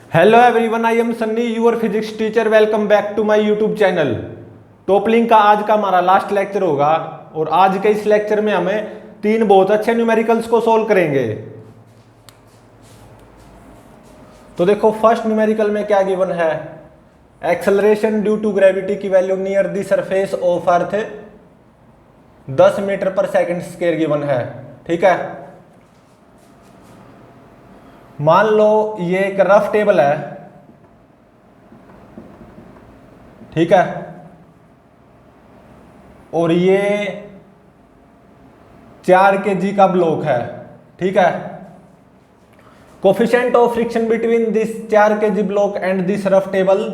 Hello everyone, I am Sunny, your physics teacher. Welcome back to my YouTube channel. Toppling का आज का हमारा last lecture होगा और आज के इस लेक्चर में हमें तीन बहुत अच्छे न्यूमेरिकल्स को सोल्व करेंगे। तो देखो, फर्स्ट न्यूमेरिकल में क्या गिवन है। एक्सेलरेशन ड्यू टू ग्रेविटी की value near the surface of earth 10 metre per second square given है। ठीक है, मान लो ये एक रफ टेबल है। ठीक है, और ये 4 kg का ब्लॉक है। ठीक है, coefficient of friction between this 4 kg block and this rough table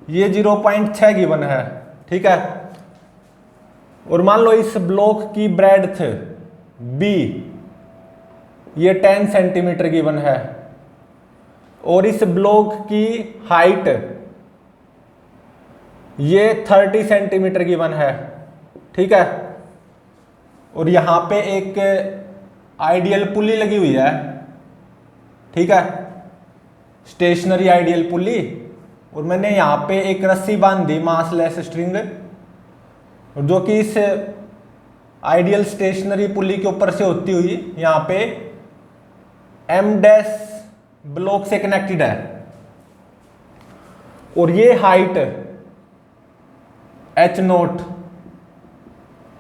ये 0.6 गिवन है। ठीक है, और मान लो इस ब्लॉक की ब्रेड्थ बी ये 10 सेंटीमीटर गिवन है और इस ब्लॉक की हाइट ये 30 सेंटीमीटर गिवन है। ठीक है, और यहां पे एक आइडियल पुली लगी हुई है। ठीक है, स्टेशनरी आइडियल पुली, और मैंने यहां पे एक रस्सी बांध दी मासलेस स्ट्रिंग, जो कि इस आइडियल स्टेशनरी पुली के ऊपर से होती हुई यहां पे एम डैश ब्लॉक से कनेक्टेड है। और ये हाइट एच नोट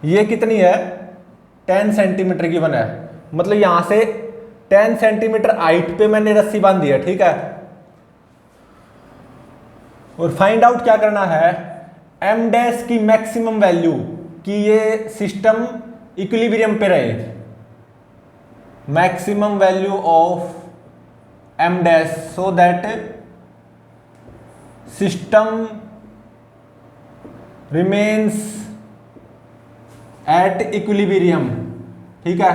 ये कितनी है, 10 सेंटीमीटर की वन है। मतलब यहां से 10 सेंटीमीटर हाइट पे मैंने रस्सी बांध दी है। ठीक है, और फाइंड आउट क्या करना है, एम डैश की मैक्सिमम वैल्यू कि ये सिस्टम इक्विलिब्रियम पे रहे। Maximum value of M dash so that system remains at equilibrium. ठीक है,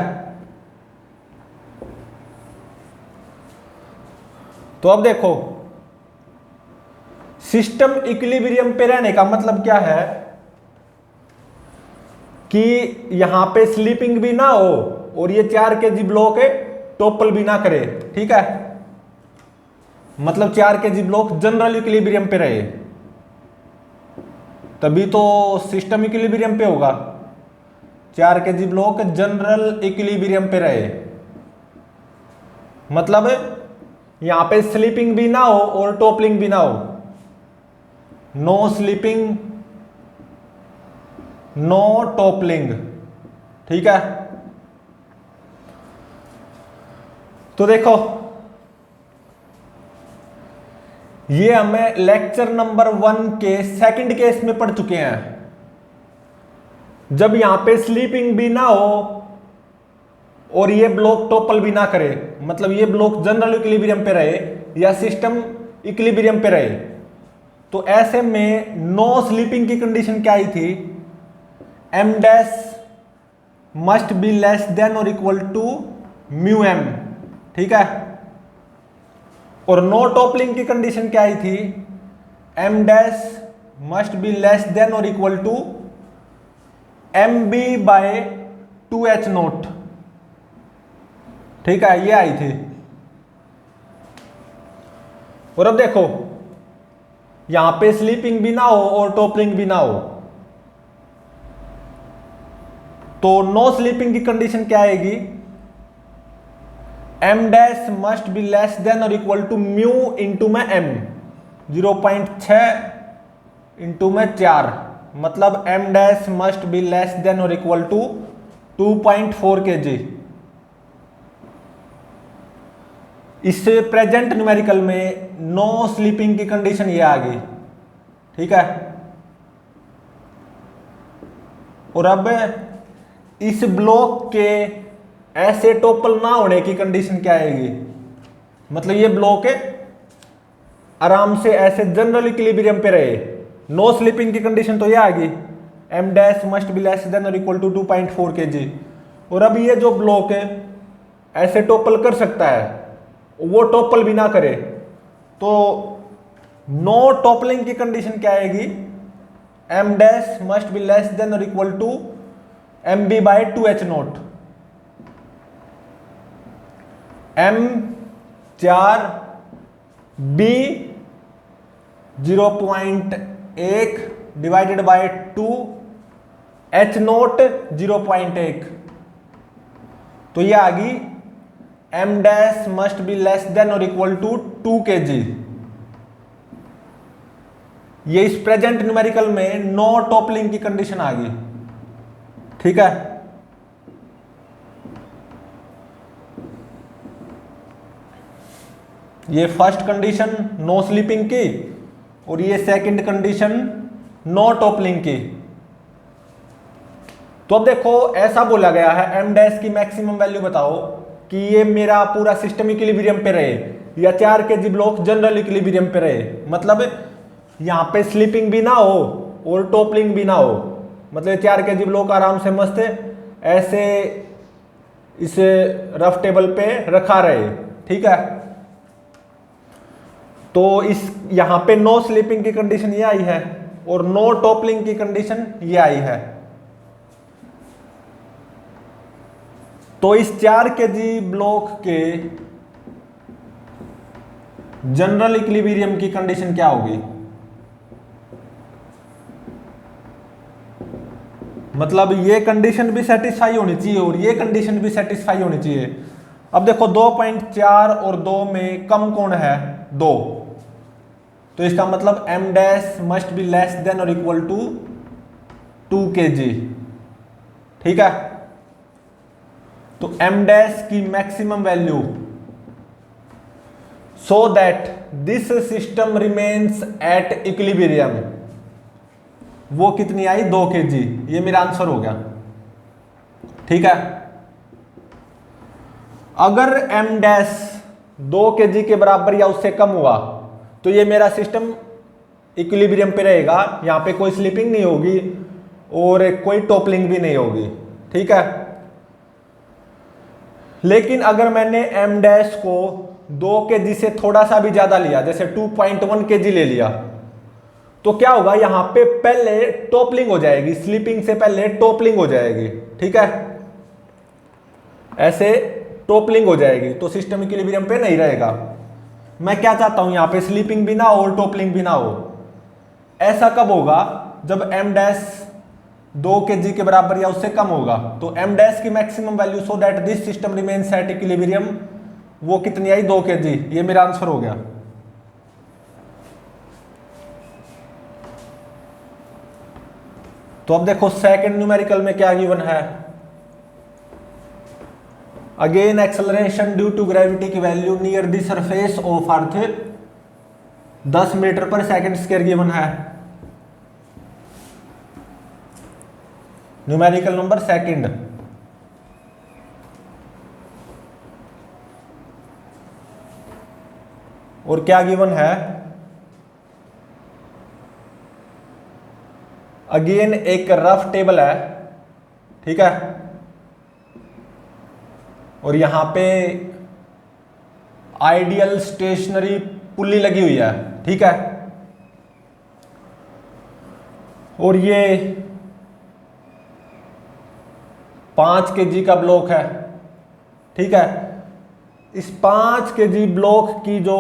तो अब देखो, सिस्टम इक्विलिब्रियम पे रहने का मतलब क्या है कि यहां पे स्लीपिंग भी ना हो और ये 4 kg ब्लॉक टोपल भी ना करे। ठीक है, मतलब 4 kg ब्लॉक जनरल इक्विलिब्रियम पे रहे, तभी तो सिस्टम इक्विलिब्रियम पे होगा। 4 kg ब्लॉक जनरल इक्विलिब्रियम पे रहे, मतलब यहां पे स्लीपिंग भी ना हो और टोपलिंग भी ना हो। No sleeping no toppling. ठीक है, तो देखो, ये हमें लेक्चर नंबर 1 के सेकंड केस में पढ़ चुके हैं। जब यहां पे स्लीपिंग भी ना हो और ये ब्लॉक टोपल भी ना करे, मतलब ये ब्लॉक जनरल इक्विलिब्रियम पे रहे या सिस्टम इक्विलिब्रियम पे रहे, तो ऐसे में नो स्लीपिंग की कंडीशन क्या आई थी, M dash must be less than और इक्वल टू म्यू एम। ठीक है, और नो टोपलिंग की कंडीशन क्या आई थी, M dash must be less than और equal to M B by 2h naught. ठीक है, ये आई थी। और अब देखो, यहां पे स्लीपिंग भी ना हो और टोपलिंग भी ना हो, तो नो स्लीपिंग की कंडीशन क्या आएगी, M dash must be less than और इक्वल टू म्यू इंटू में एम, 0.6 इंटू में 4, मतलब M dash must be less than और इक्वल टू 2.4 kg। इस प्रेजेंट न्यूमेरिकल में नो स्लीपिंग की कंडीशन ये आ गई। ठीक है, और अब इस ब्लॉक के ऐसे टोपल ना होने की कंडीशन क्या आएगी, मतलब ये ब्लॉक आराम से ऐसे जनरल इक्विलिब्रियम पे रहे। नो स्लीपिंग की कंडीशन तो ये आ गई, M dash must be less than और इक्वल टू 2.4 kg। और अब ये जो ब्लॉक है ऐसे टोपल कर सकता है, वो टोपल भी ना करे, तो नो टोपलिंग की कंडीशन क्या आएगी, M dash must be less than और equal to M B by 2h naught. M 4 B 0.1 divided by 2, H naught 0.1, तो ये आ गई m dash must be less than और इक्वल टू 2 kg। ये इस प्रेजेंट न्यूमेरिकल में नो टॉपलिंग की कंडीशन आ गई, ठीक है। ये फर्स्ट कंडीशन नो स्लीपिंग की और ये सेकंड कंडीशन नो टॉपलिंग की। तो अब देखो ऐसा बोला गया है m डैश की मैक्सिमम वैल्यू बताओ कि ये मेरा पूरा सिस्टम इक्विलिब्रियम पे रहे या 4 kg ब्लॉक जनरल इक्विलिब्रियम पे रहे, मतलब यहां पे स्लीपिंग भी ना हो और टॉपलिंग भी ना हो, मतलब 4 kg ब्लॉक आराम से मस्त ऐसे इस रफ टेबल पे रखा रहे, ठीक है। तो इस यहां पे नो स्लीपिंग की कंडीशन ये आई है और नो टॉपलिंग की कंडीशन ये आई है। तो इस 4 kg ब्लॉक के जनरल इक्विलिब्रियम की कंडीशन क्या होगी, मतलब ये कंडीशन भी सेटिस्फाई होनी चाहिए और ये कंडीशन भी सेटिस्फाई होनी चाहिए। अब देखो 2.4 और 2 में कम कौन है, 2, तो इसका मतलब m dash must be less than और इक्वल टू 2 kg, ठीक है। तो m डैश की maximum value so that this system remains at equilibrium, वो कितनी आई, 2 kg, ये मेरा आंसर हो गया, ठीक है। अगर m डैश 2 kg के बराबर या उससे कम हुआ तो ये मेरा सिस्टम इक्विलिब्रियम पे रहेगा, यहां पे कोई स्लिपिंग नहीं होगी और कोई टॉपलिंग भी नहीं होगी, ठीक है। लेकिन अगर मैंने m डैश को 2 kg से थोड़ा सा भी ज्यादा लिया, जैसे 2.1 kg ले लिया, तो क्या होगा, यहां पे पहले टॉपलिंग हो जाएगी, स्लीपिंग से पहले टॉपलिंग हो जाएगी, ठीक है। ऐसे टॉपलिंग हो जाएगी तो सिस्टम इक्विलिब्रियम पे नहीं रहेगा। मैं क्या चाहता हूं, यहां पे स्लीपिंग भी ना हो और टॉपलिंग भी ना हो। ऐसा कब होगा, जब m डैश 2 kg के बराबर या उससे कम होगा। तो m डैश की maximum value so that this system remains at equilibrium, वो कितनी आई, 2 kg, ये मेरा आंसर हो गया। तो अब देखो सेकंड न्यूमेरिकल में क्या गिवन है, again acceleration due to gravity की value near the surface of earth 10 metre per second square given है। न्यूमेरिकल नंबर सेकंड, और क्या गिवन है, अगेन एक रफ टेबल है, ठीक है, और यहां पे आइडियल स्टेशनरी पुल्ली लगी हुई है, ठीक है। और ये 5 kg का ब्लॉक है, ठीक है। इस 5 kg ब्लॉक की जो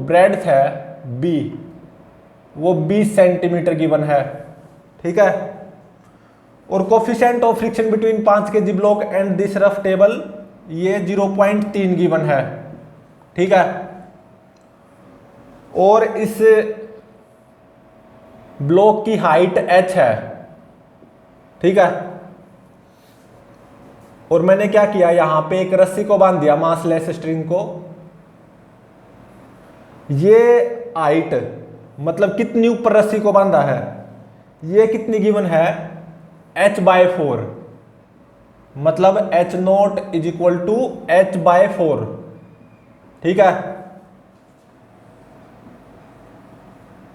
ब्रेड्थ है b, वो 20 सेंटीमीटर गिवन है, ठीक है। और coefficient of friction between 5 kg block and this rough table, ये 0.3 गिवन है, ठीक है। और इस ब्लॉक की हाइट h है, ठीक है। और मैंने क्या किया, यहां पे एक रस्सी को बांध दिया, मासलेस स्ट्रिंग को। ये हाइट मतलब कितनी ऊपर रस्सी को बांधा है, ये कितनी गिवन है, h/4, मतलब h naught is equal to h/4, ठीक है।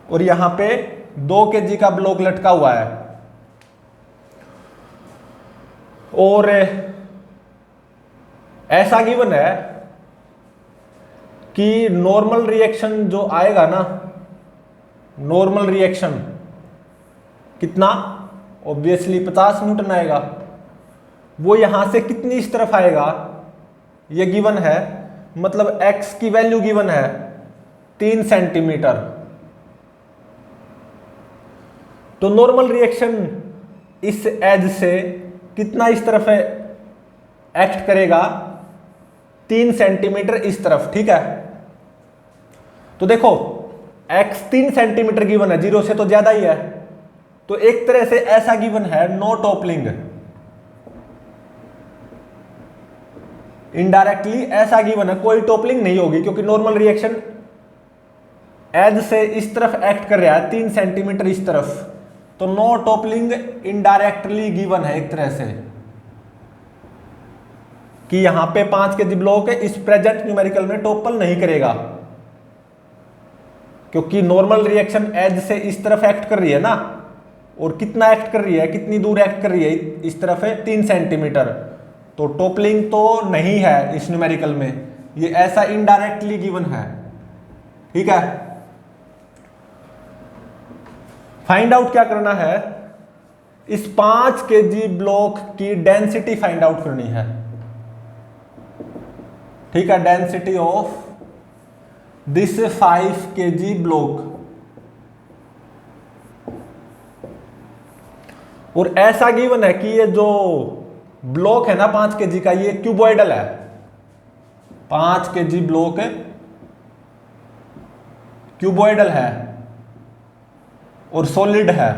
और यहां पे 2 kg का ब्लॉक लटका हुआ है, और ऐसा गिवन है कि नॉर्मल रिएक्शन जो आएगा ना, नॉर्मल रिएक्शन कितना, ऑब्वियसली 50 न्यूटन आएगा। वो यहां से कितनी इस तरफ आएगा, ये गिवन है, मतलब x की वैल्यू गिवन है 3 सेंटीमीटर। तो नॉर्मल रिएक्शन इस एज से कितना इस तरफ है एक्ट करेगा, 3 सेंटीमीटर इस तरफ, ठीक है। तो देखो x 3 सेंटीमीटर गिवन है, 0 से तो ज्यादा ही है, तो एक तरह से ऐसा गिवन है, नो टॉपलिंग। इनडायरेक्टली ऐसा गिवन है, कोई टॉपलिंग नहीं होगी, क्योंकि नॉर्मल रिएक्शन एज से इस तरफ एक्ट कर रहा है 3 सेंटीमीटर इस तरफ, तो नो टॉपलिंग इनडायरेक्टली गिवन है एक तरह से, कि यहां पे 5 kg ब्लॉक है, इस प्रेजेंट न्यूमेरिकल में टॉपल नहीं करेगा, क्योंकि नॉर्मल रिएक्शन एज से इस तरफ एक्ट कर रही है ना, और कितना एक्ट कर रही है, कितनी दूर एक्ट कर रही है, इस तरफ है 3 सेंटीमीटर, तो टॉपलिंग तो नहीं है इस न्यूमेरिकल में, ये ऐसा इनडायरेक्टली गिवन है, ठीक है। फाइंड आउट क्या करना है, इस 5 kg ब्लॉक की डेंसिटी फाइंड आउट करनी है, ठीक है, density of this 5 kg block. और ऐसा गिवन है कि ये जो ब्लॉक है ना 5 kg का, ये क्यूबॉइडल है, 5 kg ब्लॉक क्यूबॉइडल है और सॉलिड है,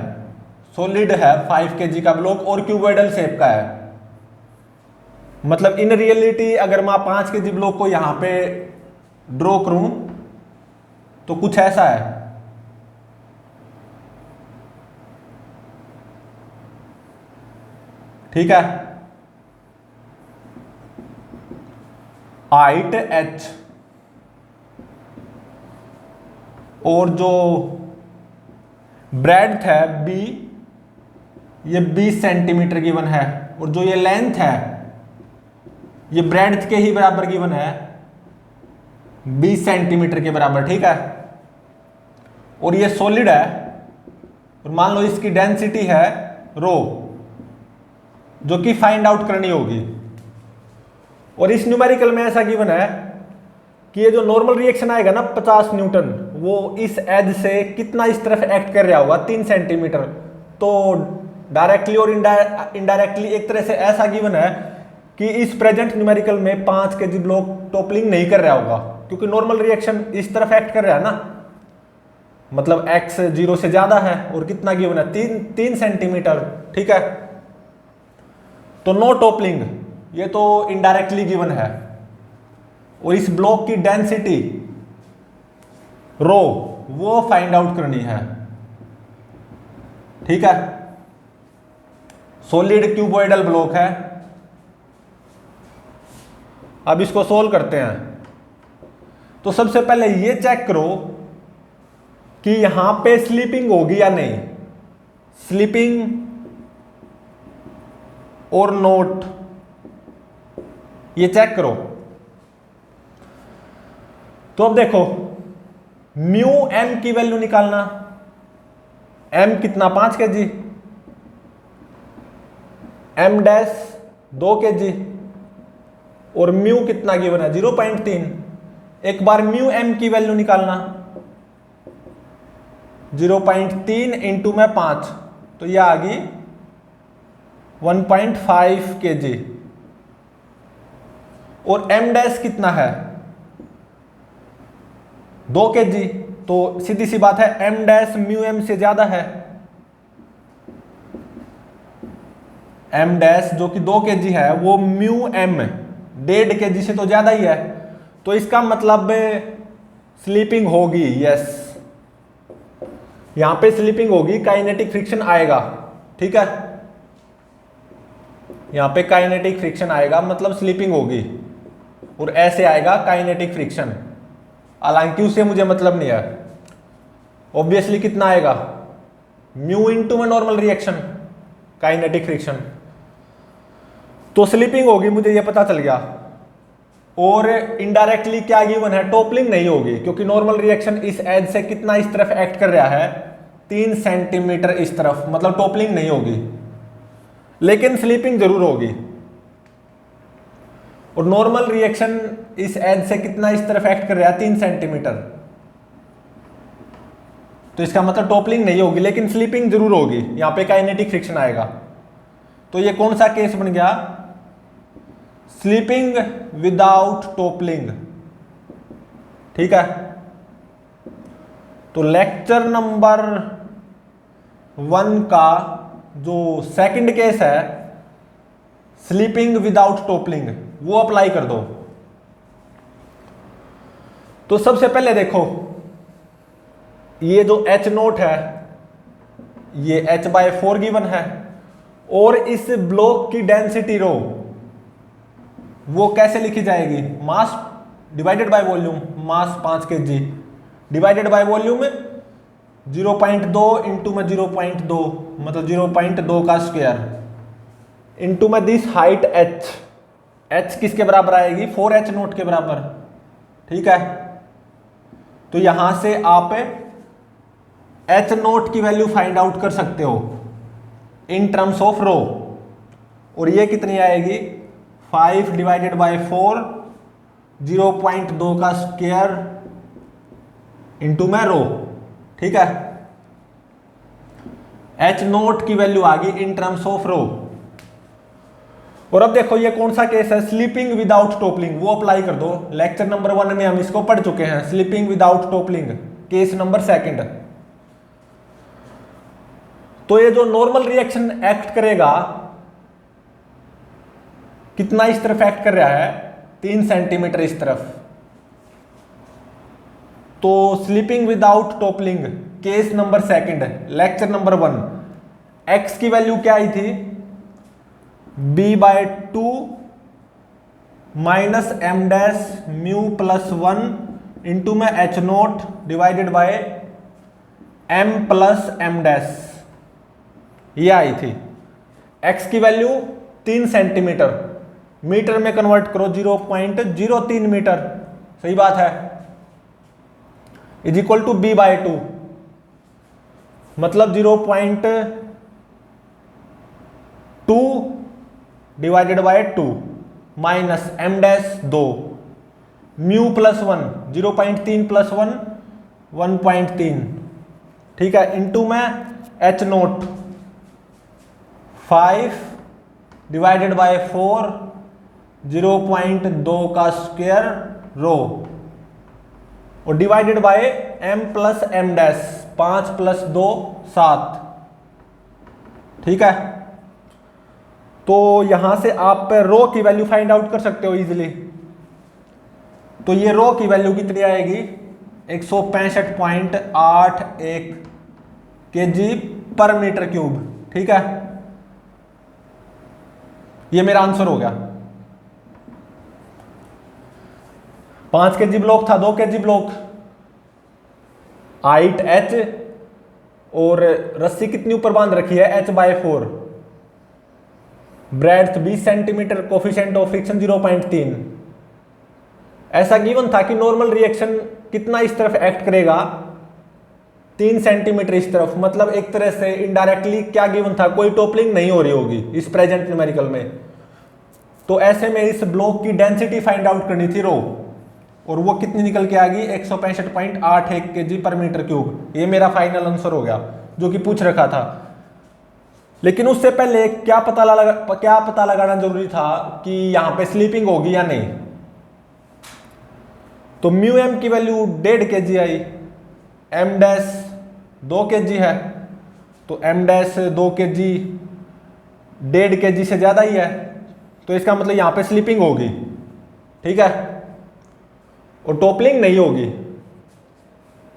5 kg का ब्लॉक और क्यूबॉइडल शेप का है। मतलब इन रियलिटी अगर मैं 5 kg ब्लॉक को यहां पे ड्रॉ करूं तो कुछ ऐसा है, ठीक है, हाइट h और जो ब्रेड्थ है b, ये 20 सेंटीमीटर गिवन है, और जो ये लेंथ है ये ब्रेड्थ के ही बराबर गिवन है, 20 सेंटीमीटर के बराबर, ठीक है। और ये सॉलिड है, और मान लो इसकी डेंसिटी है रो, जो कि फाइंड आउट करनी होगी। और इस न्यूमेरिकल में ऐसा गिवन है कि ये जो नॉर्मल रिएक्शन आएगा ना 50 न्यूटन, वो इस एज से कितना इस तरफ एक्ट कर रहा होगा, 3 सेंटीमीटर। तो डायरेक्टली और इनडायरेक्टली एक तरह से ऐसा गिवन है कि इस प्रेजेंट न्यूमेरिकल में 5 kg ब्लॉक टॉपलिंग नहीं कर रहा होगा, क्योंकि नॉर्मल रिएक्शन इस तरफ एक्ट कर रहा है ना, मतलब x 0 से ज्यादा है, और कितना गिवन है, 3 सेंटीमीटर, ठीक है। तो नो टॉपलिंग, ये तो इनडायरेक्टली गिवन है। और इस ब्लॉक की डेंसिटी रो वो फाइंड आउट करनी है, ठीक है। सॉलिड क्यूबॉइडल ब्लॉक है। अब इसको सोल्व करते हैं। तो सबसे पहले ये चेक करो कि यहां पे स्लीपिंग होगी या नहीं, स्लीपिंग और नोट, ये चेक करो। तो अब देखो म्यू एम की वैल्यू निकालना, एम कितना 5 kg, एम डैश 2 kg, और म्यू कितना गिवन है 0.3। एक बार म्यू एम की वैल्यू निकालना, 0.3 इंटू में 5, तो यह आ गई 1.5 kg। और एम डैश कितना है 2 kg, तो सीधी सी बात है एम डैश म्यू एम से ज्यादा है। एम डैश जो कि 2 kg है वो म्यू एम 1.5 kg से तो ज्यादा ही है, तो इसका मतलब स्लीपिंग होगी, यस, यहां पे स्लीपिंग होगी, काइनेटिक फ्रिक्शन आएगा, ठीक है। यहां पे काइनेटिक फ्रिक्शन आएगा मतलब स्लीपिंग होगी, और ऐसे आएगा काइनेटिक फ्रिक्शन, हालांकि उससे मुझे मतलब नहीं है। ऑब्वियसली कितना आएगा म्यू इंटू में नॉर्मल रिएक्शन, काइनेटिक फ्रिक्शन, तो स्लीपिंग होगी, मुझे ये पता चल गया। और इनडायरेक्टली क्या गिवन है, टॉपलिंग नहीं होगी, क्योंकि नॉर्मल रिएक्शन इस एज से कितना इस तरफ एक्ट कर रहा है 3 सेंटीमीटर इस तरफ, मतलब टॉपलिंग नहीं होगी, लेकिन स्लीपिंग जरूर होगी। और नॉर्मल रिएक्शन इस एज से कितना इस तरफ एक्ट कर रहा है 3 सेंटीमीटर, तो इसका मतलब टॉपलिंग नहीं होगी, लेकिन स्लिपिंग जरूर होगी, यहां पे काइनेटिक फ्रिक्शन आएगा। तो ये कौन सा केस बन गया? Slipping without toppling. ठीक है, तो लेक्चर नंबर 1 का जो सेकंड केस है स्लीपिंग विदाउट टॉपलिंग, वो अप्लाई कर दो। तो सबसे पहले देखो, ये जो H नोट है ये H/4 गिवन है, और इस ब्लॉक की डेंसिटी रो वो कैसे लिखी जाएगी? Mass divided by volume, mass 5 kg divided by volume 0.2 into में 0.2 मतलब 0.2 का स्क्वायर इंटू में दिस हाइट h किसके बराबर आएगी? 4h नोट के बराबर। ठीक है, तो यहां से आप h नोट की वैल्यू फाइंड आउट कर सकते हो इन टर्म्स ऑफ रो, और ये कितनी आएगी? 5 डिवाइडेड बाय 4 0.2 का स्क्वायर इंटू में रो। ठीक है, h नोट की वैल्यू आ गई इन टर्म्स ऑफ रो। और अब देखो ये कौन सा केस है? स्लीपिंग विदाउट टॉपलिंग, वो अप्लाई कर दो। लेक्चर नंबर 1 में हम इसको पढ़ चुके हैं, sleeping without toppling, case number 2। तो ये जो नॉर्मल रिएक्शन एक्ट करेगा, कितना इस तरफ एक्ट कर रहा है? 3 सेंटीमीटर इस तरफ। तो sleeping without toppling case number 2 lecture number 1, x की वैल्यू क्या आई थी? b/2 minus m dash mu plus 1 into में h note divided by m plus m dash, ये आई थी। x की वैल्यू 3 सेंटीमीटर, मीटर में कन्वर्ट करो 0.03 मीटर, सही बात है, इज इक्वल टू b/2 मतलब 0.2 divided by 2 minus m dash 2 mu plus 1 0.3 plus 1 1.3। ठीक है, इंटू में h नोट 5 डिवाइडेड बाय 4 0.2 का स्क्वायर रो, और divided by m plus m dash 5 plus 2 7। ठीक है, तो यहां से आप रो की वैल्यू फाइंड आउट कर सकते हो इजीली। तो ये रो की वैल्यू कितनी आएगी? 165.81 kg पर मीटर क्यूब। ठीक है, ये मेरा आंसर हो गया। 5 kg ब्लॉक था, 2 kg ब्लॉक, हाइट h और रस्सी कितनी ऊपर बांध रखी है? h/4, breadth 20 centimetre, coefficient of friction 0.3। ऐसा गिवन था कि नॉर्मल रिएक्शन कितना इस तरफ एक्ट करेगा? 3 सेंटीमीटर इस तरफ, मतलब एक तरह से इनडायरेक्टली क्या गिवन था? कोई टॉपलिंग नहीं हो रही होगी इस प्रेजेंट न्यूमेरिकल में। तो ऐसे में इस ब्लॉक की डेंसिटी फाइंड आउट करनी थी रो, और वो कितनी निकल के आ गई? 165.81 kg पर मीटर क्यूब। ये मेरा फाइनल आंसर हो गया जो कि पूछ रखा था। लेकिन उससे पहले क्या पता लगाना जरूरी था कि यहां पे स्लीपिंग होगी या नहीं। तो म्यू एम की वैल्यू 1.5 kg आई, एम डैश 2 kg है, तो एम डैश 2 kg 1.5 kg से ज्यादा ही है, तो इसका मतलब यहां पे स्लीपिंग होगी। ठीक है, और टॉपलिंग नहीं होगी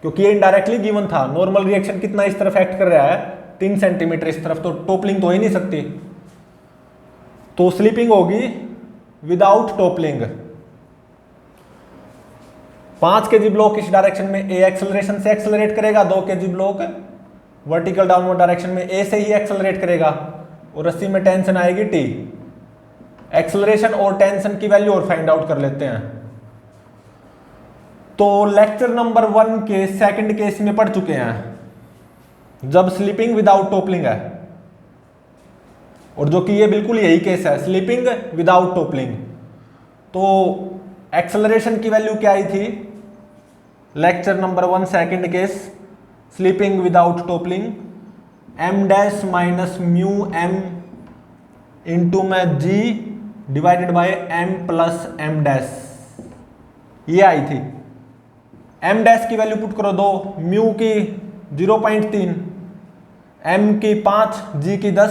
क्योंकि ये इनडायरेक्टली गिवन था। नॉर्मल रिएक्शन कितना इस तरफ एक्ट कर रहा है? 3 सेंटीमीटर इस तरफ, तो टॉपलिंग तो हो ही नहीं सकती। तो स्लीपिंग होगी विदाउट टॉपलिंग। 5 kg ब्लॉक इस डायरेक्शन में a एक्सेलरेशन से एक्सेलरेट करेगा, 2 kg block vertical downward direction में a से ही एक्सेलरेट करेगा, और रस्सी में टेंशन आएगी t। एक्सेलरेशन और टेंशन की वैल्यू और फाइंड आउट कर लेते हैं। तो लेक्चर नंबर 1 के सेकंड केस में पढ़ चुके हैं, जब स्लीपिंग विदाउट टॉपलिंग है, और जो कि ये बिल्कुल यही केस है, स्लीपिंग विदाउट टॉपलिंग। तो एक्सेलरेशन की वैल्यू क्या आई थी? Lecture number 1 second case sleeping without toppling, M dash minus mu M into में G divided by M plus M dash, ये आई थी। एम डैश की वैल्यू पुट करो 2, म्यू की 0.3, एम की 5, जी की 10,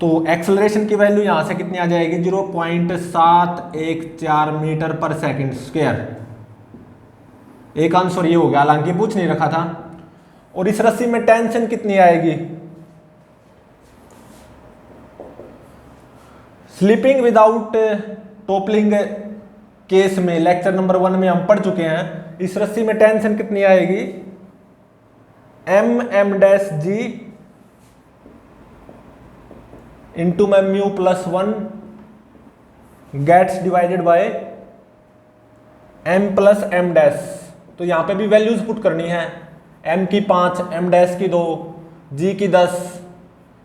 तो एक्सेलरेशन की वैल्यू यहां से कितनी आ जाएगी 0.714 मीटर पर सेकंड स्क्वायर। एक आंसर ये हो गया, हालांकि पूछ नहीं रखा था। और इस रस्सी में टेंशन कितनी आएगी, स्लीपिंग विदाउट टोपलिंग केस में लेक्चर नंबर 1 में हम पढ़ चुके हैं। इस रस्सी में टेंशन कितनी आएगी, एम डैश जी इंटू में mu plus 1 gets divided by M plus M dash. तो यहां पे भी वैल्यूज पुट करनी है, एम की 5, एम डैश की 2, जी की 10,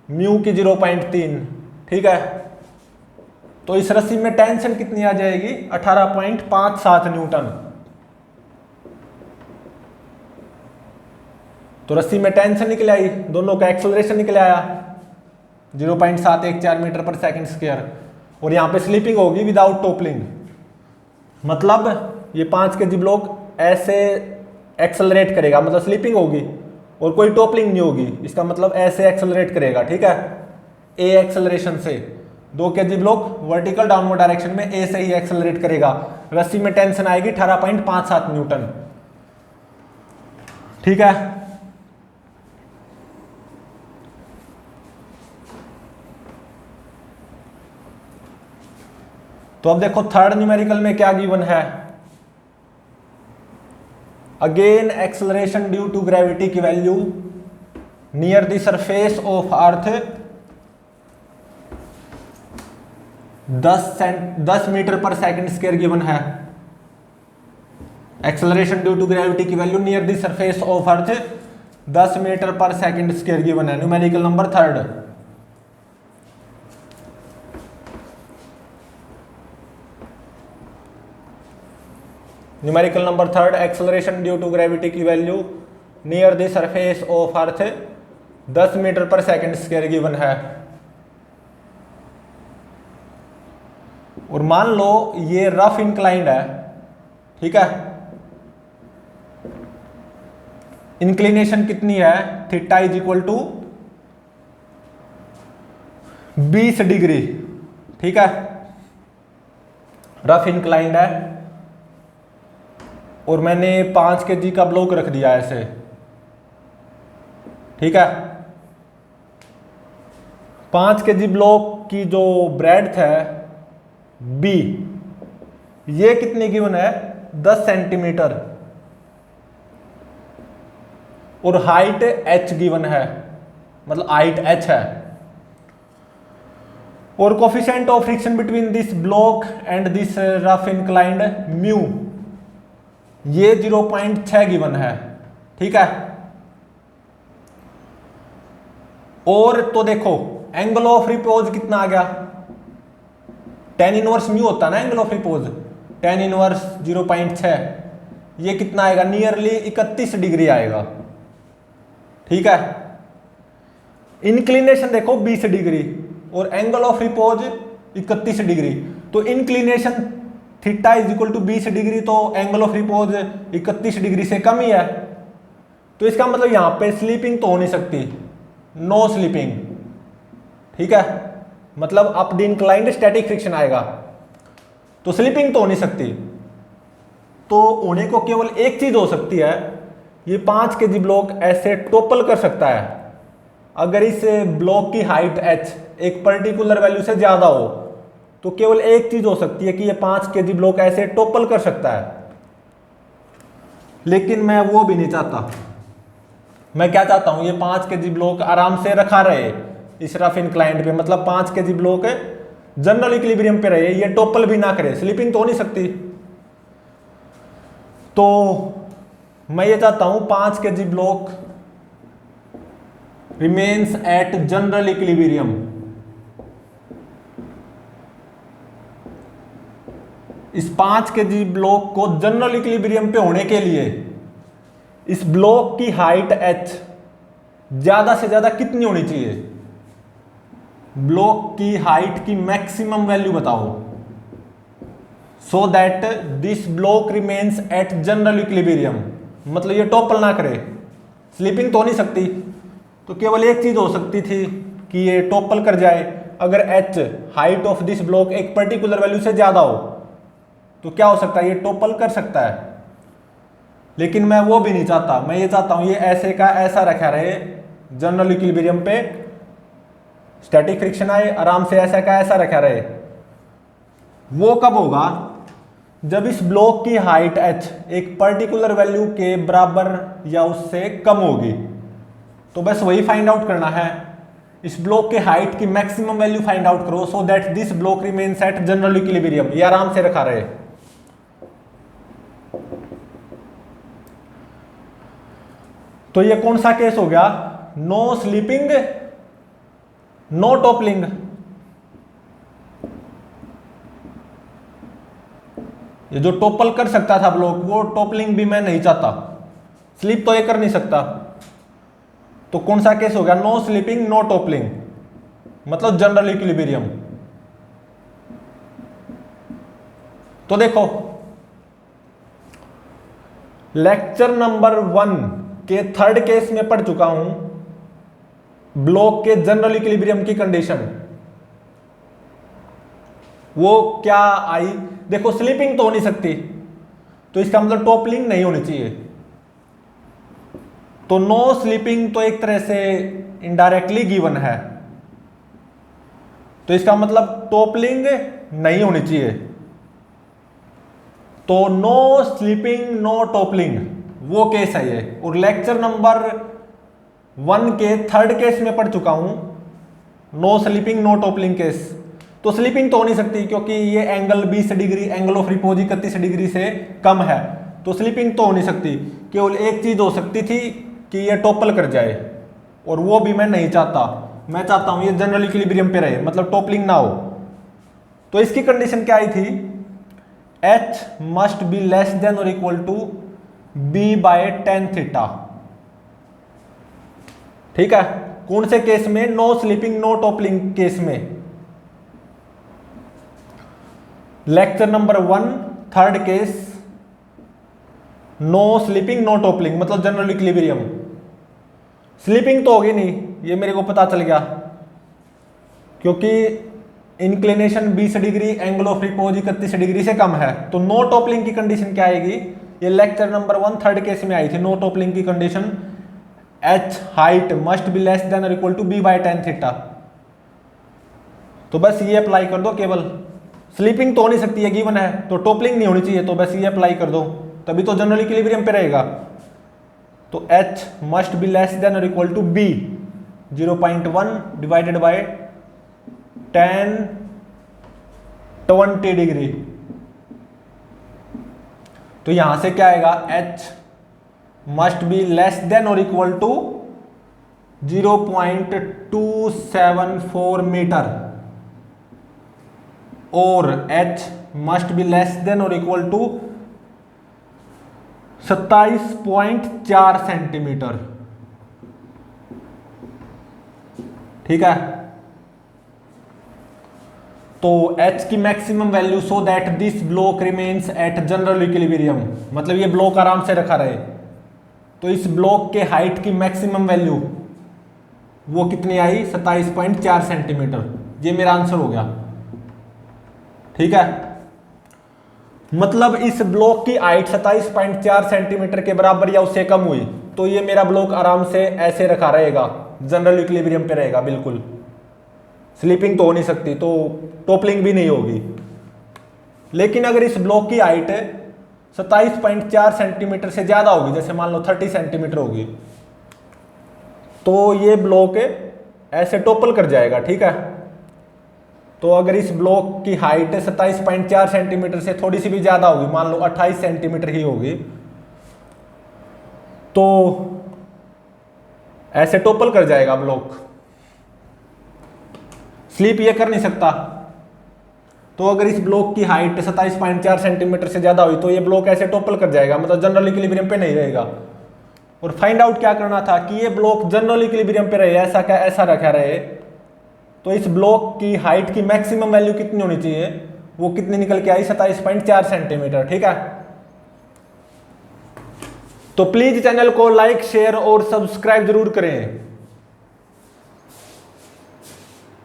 म्यू की 0.3, ठीक है। तो इस रस्सी में टेंशन कितनी आ जाएगी 18.57 न्यूटन। तो रस्सी में टेंशन निकल आई, दोनों का एक्सेलरेशन निकल आया 0.714 मीटर पर सेकंड स्क्वायर। और यहां पे स्लीपिंग होगी विदाउट टोपलिंग, मतलब ये 5 kg ब्लॉक ऐसे एक्सेलरेट करेगा, मतलब स्लीपिंग होगी और कोई टोपलिंग नहीं होगी, इसका मतलब ऐसे एक्सेलरेट करेगा, ठीक है। ए एक्सेलरेशन से 2 kg block vertical downward direction में ए से ही एक्सेलरेट करेगा। रस्सी में टेंशन आएगी 18.57 न्यूटन, ठीक है। तो अब देखो थर्ड न्यूमेरिकल में क्या गिवन है, again acceleration due to gravity की value near the surface of earth 10 metre per second square given है। एक्सेलरेशन ड्यू टू ग्रेविटी की value near the surface of earth 10 metre per second square given है, numerical number 3। Numerical number 3, acceleration due to gravity की value near the surface of earth 10 metre per second square given है। और मान लो ये rough inclined है, ठीक है। Inclination कितनी है, theta is equal to 20 degree, ठीक है। रफ इंक्लाइंड है और मैंने 5 kg का ब्लॉक रख दिया ऐसे, ठीक है। 5 kg ब्लॉक की जो ब्रेड्थ है B, ये कितनी गिवन है 10 सेंटीमीटर, और हाइट h गिवन है, मतलब हाइट h है। और coefficient of friction between this block and this rough inclined mu, ये 0.6 गिवन है, ठीक है। और तो देखो एंगल ऑफ रिपोज कितना आ गया, tan इनवर्स म्यू होता है ना angle of repose, tan inverse 0.6, ये कितना आएगा नियरली 31 डिग्री आएगा, ठीक है। इंक्लिनेशन देखो 20 डिग्री और एंगल ऑफ रिपोज 31 डिग्री, तो inclination theta is equal to 20 degree, तो एंगल ऑफ रिपोज 31 डिग्री से कम ही है। तो इसका मतलब यहां पे स्लीपिंग तो हो नहीं सकती, नो स्लीपिंग, ठीक है। मतलब up the inclined static friction आएगा, तो स्लीपिंग तो हो नहीं सकती। तो होने को केवल एक चीज हो सकती है, ये 5 kg ब्लॉक ऐसे टोपल कर सकता है अगर इस ब्लॉक की हाइट h एक पर्टिकुलर वैल्यू से ज्यादा हो, तो केवल एक चीज हो सकती है कि ये 5 kg ब्लॉक ऐसे टोपल कर सकता है। लेकिन मैं वो भी नहीं चाहता, मैं क्या चाहता हूं, ये 5 kg ब्लॉक आराम से रखा रहे इस रफ इंक्लाइंड पे, मतलब 5 kg ब्लॉक जनरल इक्विलिब्रियम पे रहे, ये टोपल भी ना करे, स्लीपिंग तो हो नहीं सकती। तो मैं ये चाहता हूं 5 kg block remains at general equilibrium. इस 5 kg ब्लॉक को जनरल इक्विलिब्रियम पे होने के लिए इस ब्लॉक की हाइट h ज्यादा से ज्यादा कितनी होनी चाहिए? ब्लॉक की हाइट की मैक्सिमम वैल्यू बताओ, सो that this block remains at general equilibrium. मतलब ये टॉपल ना करे, स्लिपिंग तो हो नहीं सकती, तो केवल एक चीज हो सकती थी कि ये टॉपल कर जाए। अगर h height of this block एक पर्टिकुलर वैल्यू से ज्यादा हो तो क्या हो सकता है? ये टॉपल कर सकता है। लेकिन मैं वो भी नहीं चाहता, मैं ये चाहता हूं ये ऐसे का ऐसा रखा रहे जनरल इक्विलिब्रियम पे, स्टैटिक फ्रिक्शन आए, आराम से ऐसा का ऐसा रखा रहे। वो कब होगा? जब इस ब्लॉक की हाइट h एक पर्टिकुलर वैल्यू के बराबर या उससे कम होगी। तो बस वही फाइंड आउट करना है, इस ब्लॉक के हाइट की मैक्सिमम वैल्यू फाइंड आउट करो, सो that this block remains at general equilibrium. ये आराम से रखा रहे। तो ये कौन सा केस हो गया? No sleeping no toppling. ये जो टॉपल कर सकता था ब्लॉक, वो टॉपलिंग भी मैं नहीं चाहता, स्लीप तो ये कर नहीं सकता। तो कौन सा केस हो गया? नो स्लीपिंग नो टॉपलिंग, मतलब जनरल इक्विलिब्रियम। तो देखो लेक्चर नंबर 1 के थर्ड केस में पढ़ चुका हूं ब्लॉक के जनरल इक्विलिब्रियम की कंडीशन। वो क्या आई? देखो स्लीपिंग तो हो नहीं सकती, तो इसका मतलब टॉपलिंग नहीं होनी चाहिए। तो नो स्लीपिंग तो एक तरह से इनडायरेक्टली गिवन है, तो इसका मतलब टॉपलिंग नहीं होनी चाहिए। तो नो स्लीपिंग नो टॉपलिंग वो केस है ये। और लेक्चर नंबर 1 के थर्ड केस में पढ़ चुका हूं no sleeping no toppling case. तो स्लीपिंग तो हो नहीं सकती क्योंकि ये angle 20 degree, angle of repose 31 degree से कम है, तो स्लीपिंग तो हो नहीं सकती। केवल एक चीज हो सकती थी कि ये टॉपल कर जाए, और वो भी मैं नहीं चाहता। मैं चाहता हूं ये जनरल इक्विलिब्रियम पे रहे, मतलब टॉपलिंग ना हो। तो इसकी कंडीशन क्या आई थी? h must be less than और equal to b by tan theta. ठीक है, कौन से केस में? No sleeping no toppling case में। Lecture number 1 third case, no sleeping no toppling मतलब जनरल इक्विलिब्रियम। स्लीपिंग तो होगी नहीं, ये मेरे को पता चल गया, क्योंकि inclination 20 degree, angle of repose 31 degree से कम है। तो नो टॉपलिंग की कंडीशन क्या आएगी? ये लेक्चर नंबर 1 थर्ड केस में आई थी नो टॉपलिंग की condition, h height must be less than और equal to b by tan theta. तो बस ये अप्लाई कर दो केवल। स्लीपिंग तो हो नहीं सकती है, गिवन है, तो टॉपलिंग नहीं होनी चाहिए, तो बस ये अप्लाई कर दो, तभी तो जनरल इक्विलिब्रियम पे रहेगा। तो h must be less than और equal to b 0.1 divided by tan 20 degree. तो यहां से क्या आएगा? h must be less than और इक्वल टू 0.274 मीटर, और h must be less than और इक्वल टू 27.4 सेंटीमीटर। ठीक है, तो h की maximum value, so that this block remains at general equilibrium, मतलब ये ब्लॉक आराम से रखा रहे। तो इस ब्लॉक के हाइट की मैक्सिमम वैल्यू वो कितनी आई? 27.4 सेंटीमीटर। ये मेरा आंसर हो गया। ठीक है, मतलब इस ब्लॉक की हाइट 27.4 सेंटीमीटर के बराबर या उससे कम हुई तो ये मेरा ब्लॉक आराम से ऐसे रखा रहेगा, जनरल इक्विलिब्रियम पे रहेगा बिल्कुल। स्लीपिंग तो हो नहीं सकती, तो टॉपलिंग भी नहीं होगी। लेकिन अगर इस ब्लॉक की हाइट 27.4 सेंटीमीटर से ज्यादा होगी, जैसे मान लो 30 सेंटीमीटर होगी, तो ये ब्लॉक ऐसे टॉपल कर जाएगा। ठीक है, तो अगर इस ब्लॉक की हाइट 27.4 सेंटीमीटर से थोड़ी सी भी ज्यादा होगी, मान लो 28 सेंटीमीटर ही होगी, तो ऐसे टॉपल कर जाएगा ब्लॉक। स्लीप ये कर नहीं सकता। तो अगर इस ब्लॉक की हाइट 27.4 सेंटीमीटर से ज्यादा हुई तो ये ब्लॉक ऐसे टॉपल कर जाएगा, मतलब जनरल इक्विलिब्रियम पे नहीं रहेगा। और फाइंड आउट क्या करना था कि ये ब्लॉक जनरल इक्विलिब्रियम पे रहे, ऐसा क्या ऐसा रखा रहे, तो इस ब्लॉक की हाइट की मैक्सिमम वैल्यू कितनी होनी चाहिए, वो कितनी निकल के आई 27.4 सेंटीमीटर। ठीक है, तो प्लीज चैनल को लाइक शेयर और सब्सक्राइब जरूर करें।